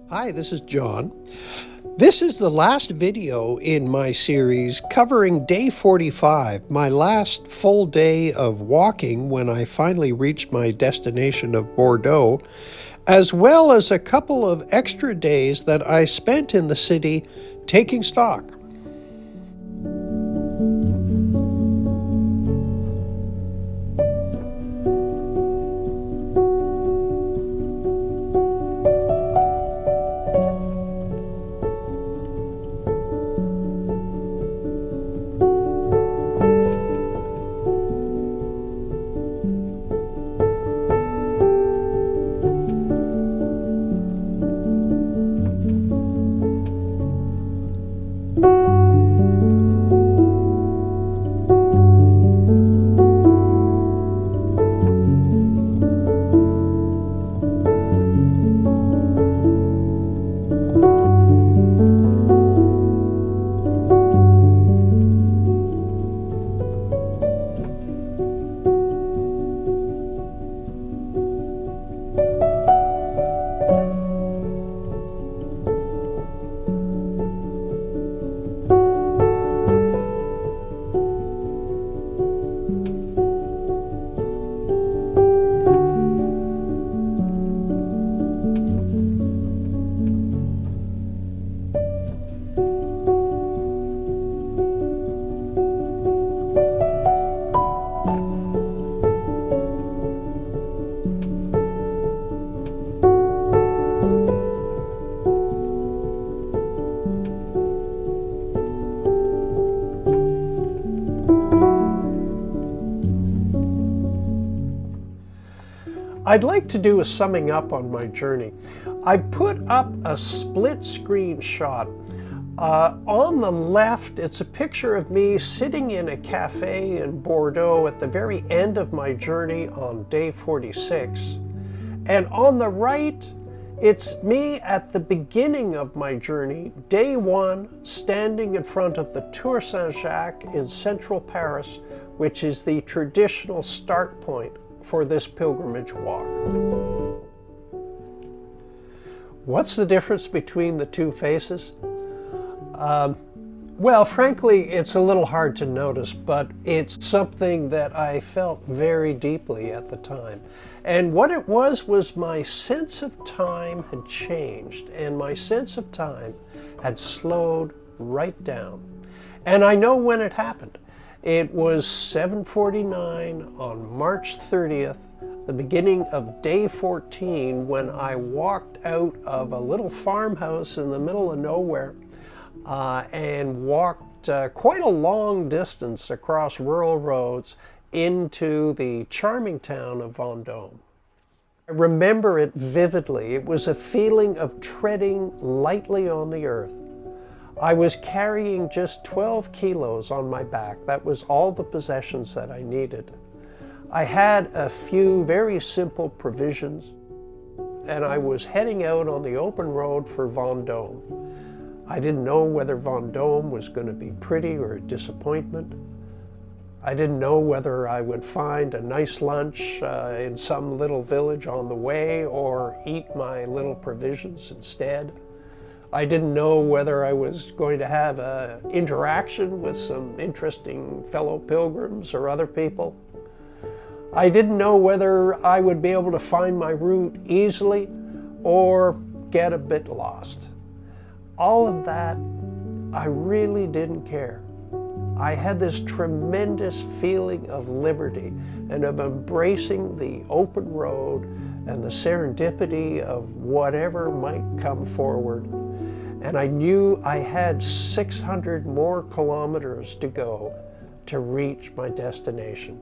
Hi, this is John. This is the last video in my series covering day 45, my last full day of walking when I finally reached my destination of Bordeaux, as well as a couple of extra days that I spent in the city taking stock. I'd like to do a summing up on my journey. I put up a split screen shot. On the left, it's a picture of me sitting in a cafe in Bordeaux at the very end of my journey on day 46. And on the right, it's me at the beginning of my journey, day 1, standing in front of the Tour Saint-Jacques in central Paris, which is the traditional start point for this pilgrimage walk. What's the difference between the two faces? Well, frankly, it's a little hard to notice, but it's something that I felt very deeply at the time. And what it was my sense of time had changed, and my sense of time had slowed right down. And I know when it happened. It was 7:49 on March 30th, the beginning of day 14, when I walked out of a little farmhouse in the middle of nowhere and walked quite a long distance across rural roads into the charming town of Vendôme. I remember it vividly. It was a feeling of treading lightly on the earth. I was carrying just 12 kilos on my back. That was all the possessions that I needed. I had a few very simple provisions, and I was heading out on the open road for Vendôme. I didn't know whether Vendôme was going to be pretty or a disappointment. I didn't know whether I would find a nice lunch in some little village on the way or eat my little provisions instead. I didn't know whether I was going to have an interaction with some interesting fellow pilgrims or other people. I didn't know whether I would be able to find my route easily or get a bit lost. All of that, I really didn't care. I had this tremendous feeling of liberty and of embracing the open road and the serendipity of whatever might come forward. And I knew I had 600 more kilometers to go to reach my destination.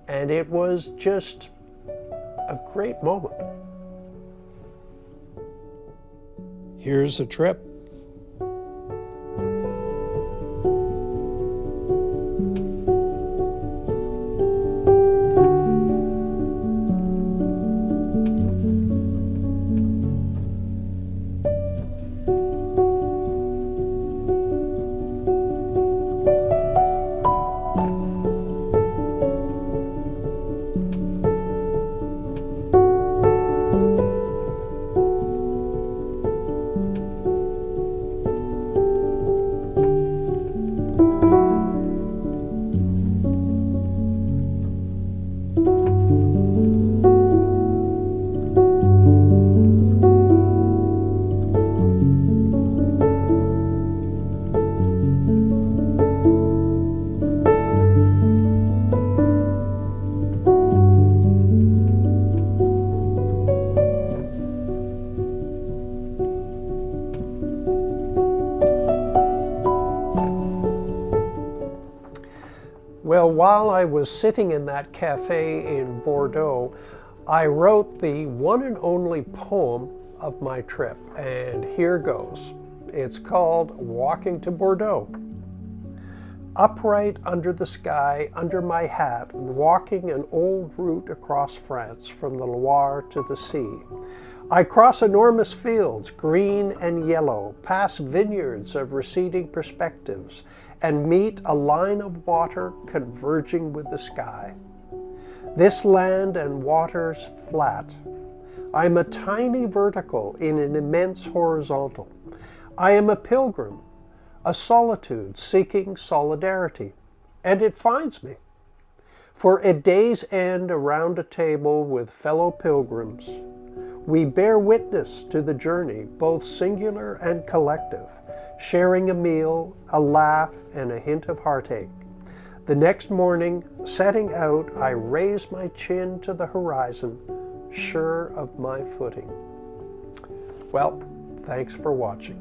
And it was just a great moment. Here's a trip. while I was sitting in that cafe in Bordeaux, I wrote the one and only poem of my trip, and here goes. It's called Walking to Bordeaux. Upright under the sky, under my hat, walking an old route across France from the Loire to the sea. I cross enormous fields, green and yellow, past vineyards of receding perspectives, and meet a line of water converging with the sky. This land and water's flat. I'm a tiny vertical in an immense horizontal. I am a pilgrim, a solitude seeking solidarity, and it finds me. For at day's end, around a table with fellow pilgrims, we bear witness to the journey, both singular and collective, sharing a meal, a laugh, and a hint of heartache. The next morning, setting out, I raise my chin to the horizon, sure of my footing. Well, thanks for watching.